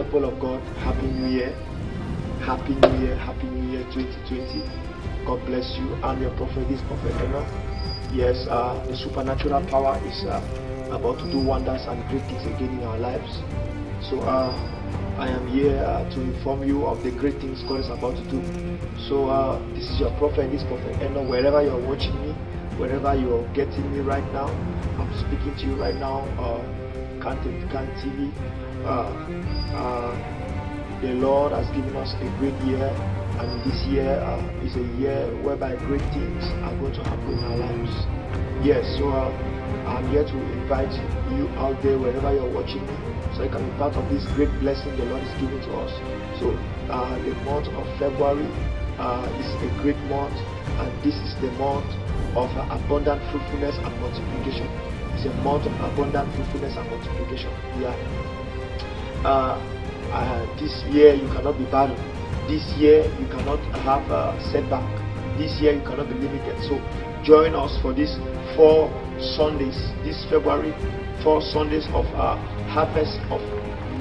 people of God, Happy New Year. Happy New Year, Happy New Year 2020. God bless you. I'm your prophet, this prophet Enoch. Yes, the supernatural power is about to do wonders and great things again in our lives. So I am here to inform you of the great things God is about to do. So this is your prophet, this prophet Enoch. Wherever you're watching me, wherever you're getting me right now, I'm speaking to you right now. Can't TV. The Lord has given us a great year, and this year is a year whereby great things are going to happen in our lives. Yes, so I'm here to invite you out there wherever you're watching me, so you can be part of this great blessing the Lord is giving to us. So the month of February is a great month, and this is the month of abundant fruitfulness and multiplication. It's a month of abundant fruitfulness and multiplication. Yeah. This year you cannot be barren. This year you cannot have a setback. This year you cannot be limited. So join us for these 4 Sundays, this February, 4 Sundays of harvest of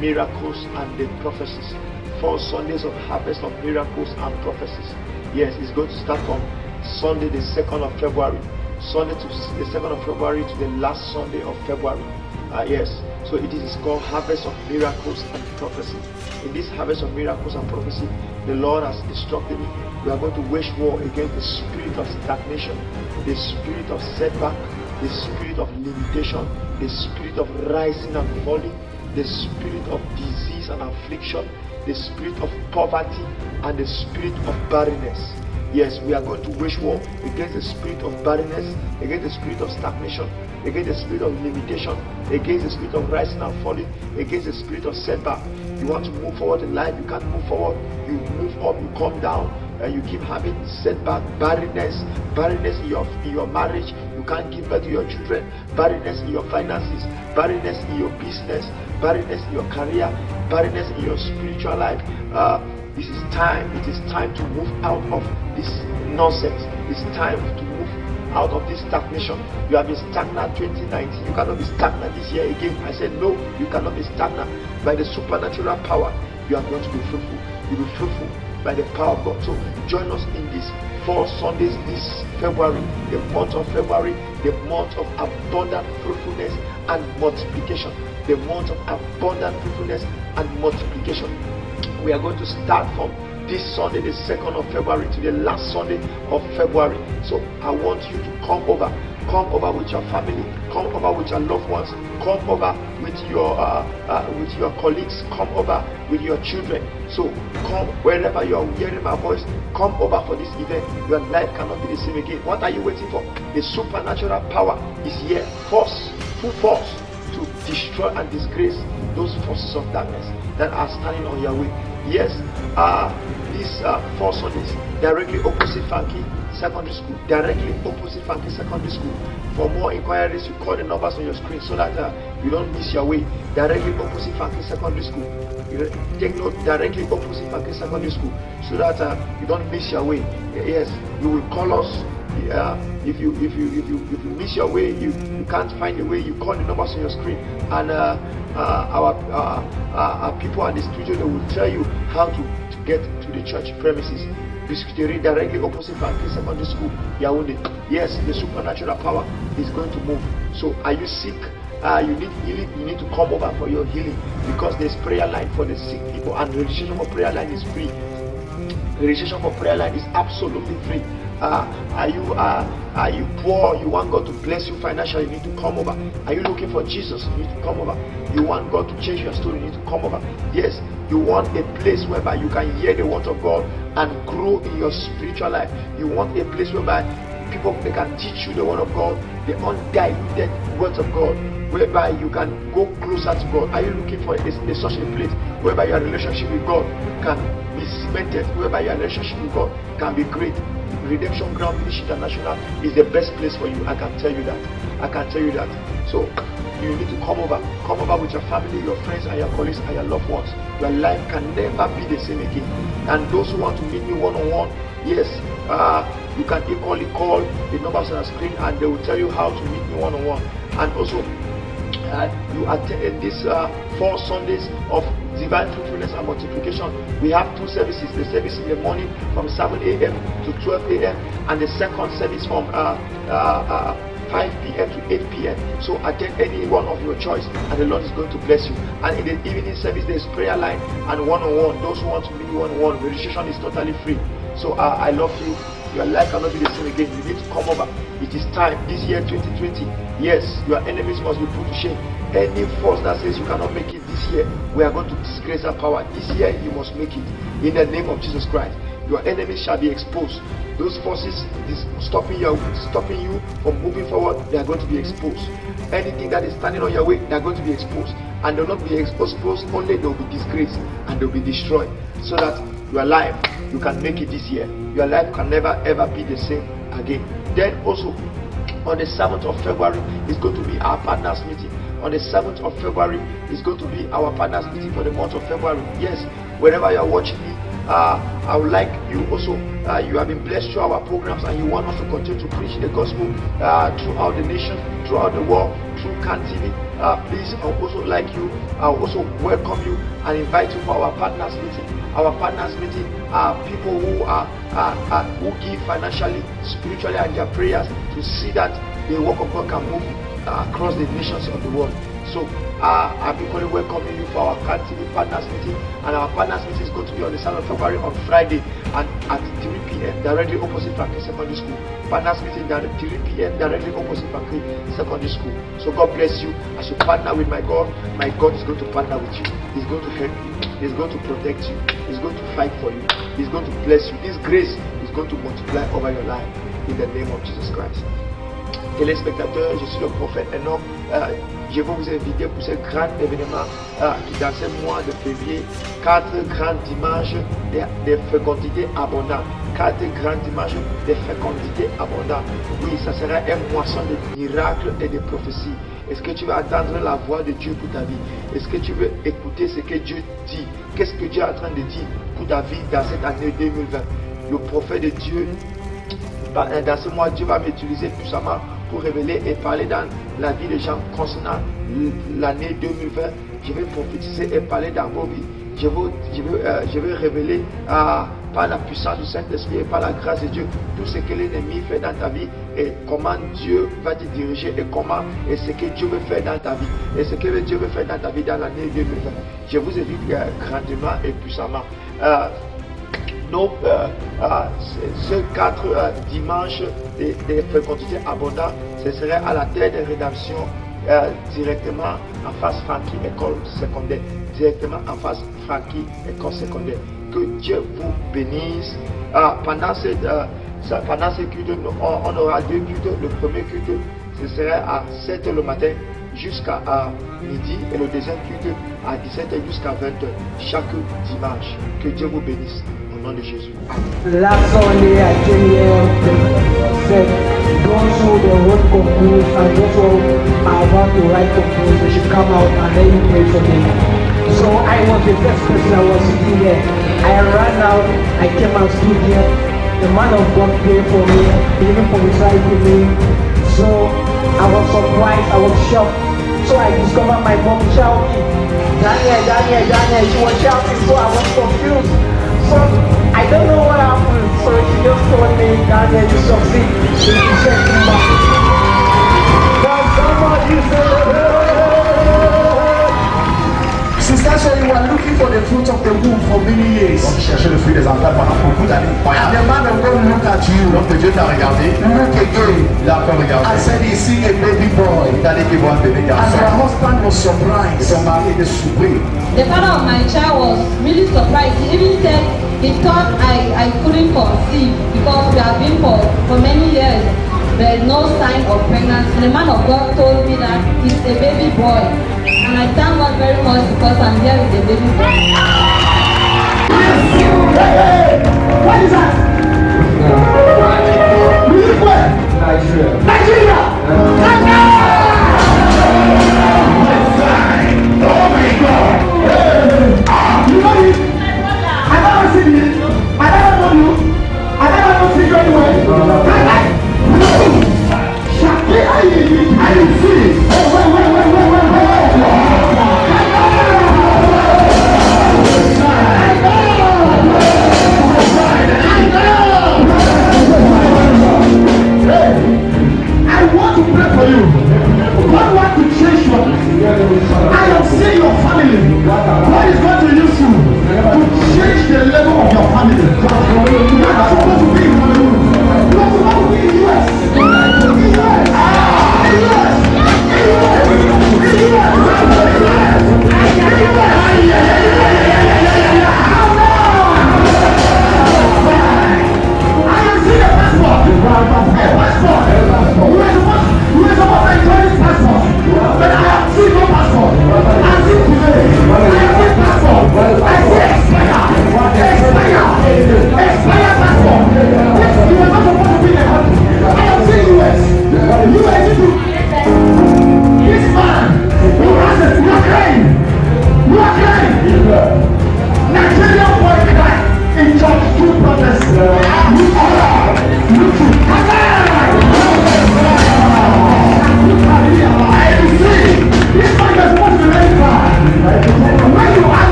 miracles and the prophecies. 4 Sundays of harvest of miracles and prophecies. Yes, it's going to start from Sunday the 2nd of February. Sunday to the 2nd of February to the last Sunday of February. Yes, so it is called Harvest of Miracles and Prophecy. In this Harvest of Miracles and Prophecy, the Lord has instructed me. We are going to wage war against the spirit of stagnation, the spirit of setback, the spirit of limitation, the spirit of rising and falling, the spirit of disease and affliction, the spirit of poverty, and the spirit of barrenness. Yes, we are going to wage war against the spirit of barrenness, against the spirit of stagnation, against the spirit of limitation, against the spirit of rising and falling, against the spirit of setback. You want to move forward in life, you can't move forward. You move up, you come down, and you keep having setback, barrenness in your marriage. You can't give birth to your children, barrenness in your finances, barrenness in your business, barrenness in your career, barrenness in your spiritual life. It is time to move out of this nonsense. It's time to move out of this stagnation. You have been stagnant 2019. You cannot be stagnant this year again. I said no, you cannot be stagnant. By the supernatural power, you are going to be fruitful. You'll be fruitful by the power of God. So join us in these 4 Sundays this February, the month of February, the month of abundant fruitfulness and multiplication. The month of abundant fruitfulness and multiplication. We are going to start from this Sunday, the 2nd of February, to the last Sunday of February. So I want you to come over with your family, come over with your loved ones, come over with your colleagues, come over with your children. So come wherever you are hearing my voice, come over for this event. Your life cannot be the same again. What are you waiting for? The supernatural power is here, full force to destroy and disgrace those forces of darkness that are standing on your way. Yes, these 4 Sundays, directly opposite Funky Secondary School. Directly opposite Funky Secondary School. For more inquiries, you call the numbers on your screen so that you don't miss your way. Directly opposite Funky Secondary School. Take note, directly opposite Funky Secondary School, so that you don't miss your way. Yes, you will call us. If you miss your way, you can't find the way, you call the numbers on your screen, and our people at the studio, they will tell you how to get to the church premises. Biscuiterie directly opposite Funky Secondary School, Yaoundé. Yes, the supernatural power is going to move. So are you sick? You need healing, you need to come over for your healing, because there's prayer line for the sick people, and registration for prayer line is free. Registration for prayer line is absolutely free. Are you poor? You want God to bless you financially? You need to come over. Are you looking for Jesus? You need to come over. You want God to change your story? You need to come over. Yes, you want a place whereby you can hear the word of God and grow in your spiritual life. You want a place whereby people, they can teach you the word of God, the undiluted word of God, whereby you can go closer to God. Are you looking for such a place whereby your relationship with God can be cemented, whereby your relationship with God can be great? Redemption Ground Ministry International is the best place for you. I can tell you that. So you need to come over with your family, your friends, and your colleagues, and your loved ones. Your life can never be the same again. And those who want to meet me one-on-one, yes, you can equally call the numbers on the screen, and they will tell you how to meet me one-on-one. And also, you attend these 4 Sundays of divine fruitfulness and multiplication. We have 2 services: the service in the morning from 7 a.m. to 12 a.m. and the second service from 5 p.m. to 8 p.m. So attend any one of your choice, and the Lord is going to bless you. And in the evening service, there is prayer line and one-on-one. Those who want to meet one-on-one, registration is totally free. So I love you. Your life cannot be the same again. You need to come over. It is time. This year 2020. Yes, your enemies must be put to shame. Any force that says you cannot make it this year, we are going to disgrace that power. This year you must make it. In the name of Jesus Christ. Your enemies shall be exposed. Those forces stopping you from moving forward, they are going to be exposed. Anything that is standing on your way, they are going to be exposed. And they will not be exposed only, they will be disgraced and they will be destroyed. So that your life, you can make it this year. Your life can never ever be the same again. Then also, on the 7th of February is going to be our partners meeting. On the 7th of February is going to be our partners meeting for the month of February. Yes, wherever you are watching me, I would like you also, you have been blessed through our programs and you want us to continue to preach the gospel throughout the nation, throughout the world, through CAN TV. Please, I would also like you, I would also welcome you and invite you for our partners meeting. Our partners meeting are people who give financially, spiritually, and their prayers to see that the work of God can move across the nations of the world. So I'm equally welcoming you for our CAN TV partners meeting, and our partners meeting is going to be on the 7th of February on Friday and at 3 p.m. directly opposite Franklin Secondary School. Partners meeting at 3 p.m. directly opposite Franklin Secondary School. So God bless you as you partner with my God. My God is going to partner with you. He's going to help you. He's going to protect you. He's going to fight for you. He's going to bless you. This grace is going to multiply over your life in the name of Jesus Christ. Téléspectateurs, je suis le prophète Enoch. Je vais vous inviter pour ce grand événement dans ce mois de février. 4 grands dimanches de fécondité abondante. 4 grands dimanches de fécondité abondante. Oui, ça sera un moisson de miracles et de prophéties. Est-ce que tu vas entendre la voix de Dieu pour ta vie? Est-ce que tu veux écouter ce que Dieu dit? Qu'est-ce que Dieu est en train de dire pour ta vie dans cette année 2020? Le prophète de Dieu, dans ce mois, Dieu va m'utiliser puissamment pour révéler et parler dans la vie des gens concernant l'année 2020. Je vais prophétiser et parler dans vos vies. Je vais révéler par la puissance du Saint-Esprit et par la grâce de Dieu tout ce que l'ennemi fait dans ta vie et comment Dieu va te diriger et ce que Dieu veut faire dans ta vie et ce que Dieu veut faire dans ta vie dans l'année 2020. Je vous invite grandement et puissamment. Donc, ce 4 dimanches de fécondité abondante, ce serait à la terre de rédemption, directement en face Frankie école secondaire. Directement en face Frankie école secondaire. Que Dieu vous bénisse. Pendant ce culte, on aura 2 cultes. Le premier culte, ce serait à 7h le matin jusqu'à midi et le deuxième culte à 17h jusqu'à 20h chaque dimanche. Que Dieu vous bénisse. Au nom de Jésus. Last Sunday I came here said those who they won't compose and those who are about to write compose, they should come out and let you pray for me. So I was the first person I was sitting here. I ran out, I came and stood here. The man of God prayed for me, he even prophesied to me. So I was surprised, I was shocked. So I discovered my mom shouting, Daniel, Daniel, Daniel. She was shouting, so I was confused. So I don't know what happened. So she just told me, Daniel, you succeed. So she sent me back. Now somebody say, Sister Sherry, you were looking for the fruit of the womb for many years. Donc chercher le fruit des enfants pendant beaucoup d'années. And the man of God looked at you. Donc Dieu t'a regardé. Look again. Il a encore regardé. I said he's seeing a baby boy. Il t'a dit qu'il voit un bébé And garçon. her husband was Et surprised. son mari était surpris. The father of my child was really surprised. He even said he thought I couldn't conceive because we have been for many years. There is no sign of pregnancy. The man of God told me that he's a baby boy. And I thank God very much because I'm here with the baby boy. Hey, what is that? You live where? Nigeria. Nigeria! Oh my God! You know him? I never seen him. I never know you. I never know you anywhere. I see. Wait.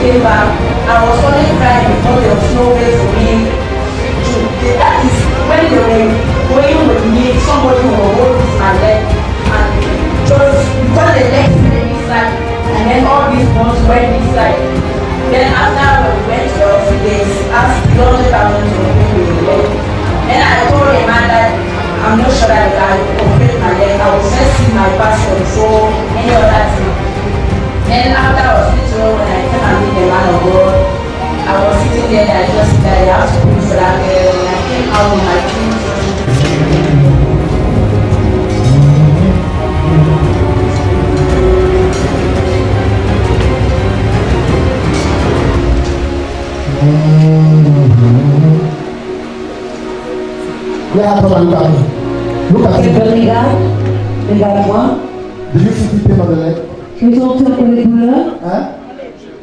came back, I was only crying because there was no way for me to. That is when they were going with me, somebody will hold my leg and just because the leg stayed inside and then all these bones went inside. Then after we went to the hospital, they asked the only person to open the leg. Then I told the man that I'm not sure that I will operate my leg. I will first see my pastor before any other thing. Then after hospital, when I came and meet the man of God, I was sitting there and I just said I have to pray for that girl. When I came out with my things. Yeah, come on, look at me. Look at me. Regarde-moi. Do you feel the pain on the leg? Tu sens un peu les douleurs? Hein?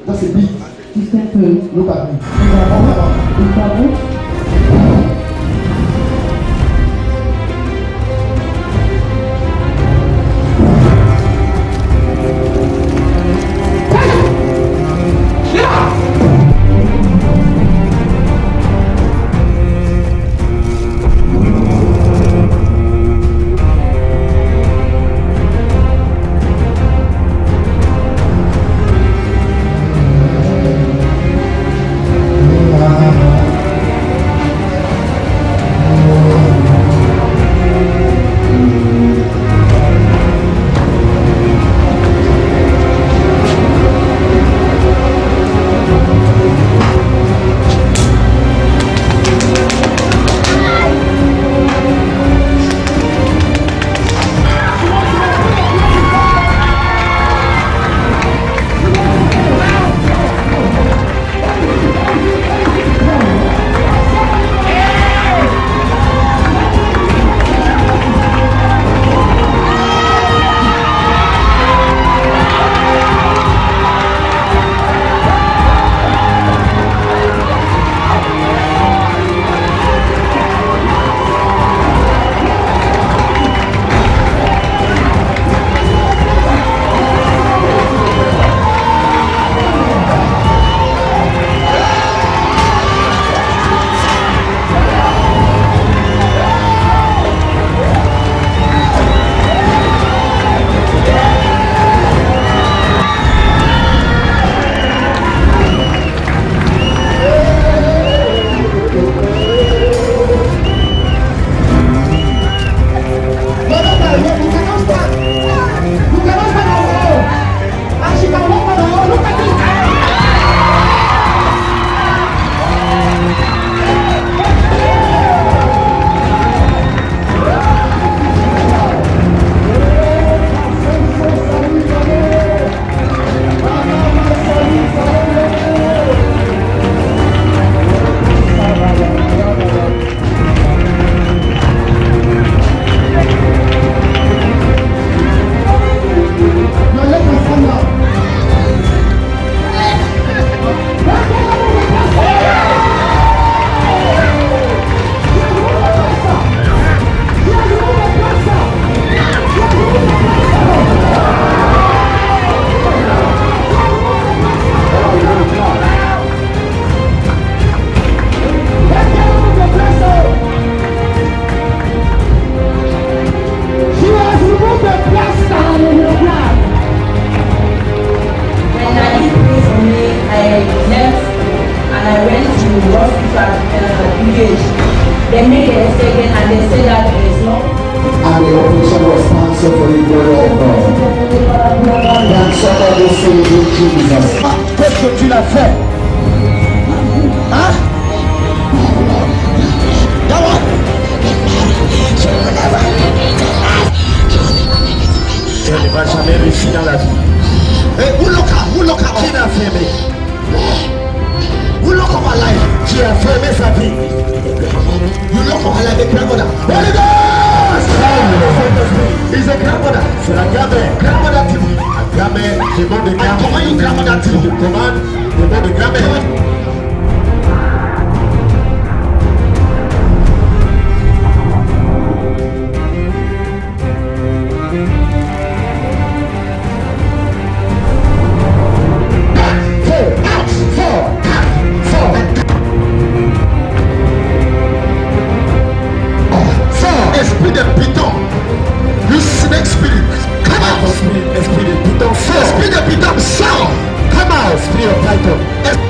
Just a bit. Juste un peu. Look at me. Regarde-moi. They made a mistake and they said that there is no. And the operation was sponsored for the glory of God. Can somebody say it, Jesus? Qu'est-ce que tu l'as fait? Hein? Tu ne vas jamais réussir dans la vie. Qui n'a fermé? Look at my life. Tu as fermé sa vie. You look at my life, the grandmother. Holy Ghost! He's a grandmother. C'est la grand-mère. Grandmother to me. La grand-mère, c'est bon de grand-mère. Comment you grandmother to me? Comment? C'est bon de grand-mère. Esther.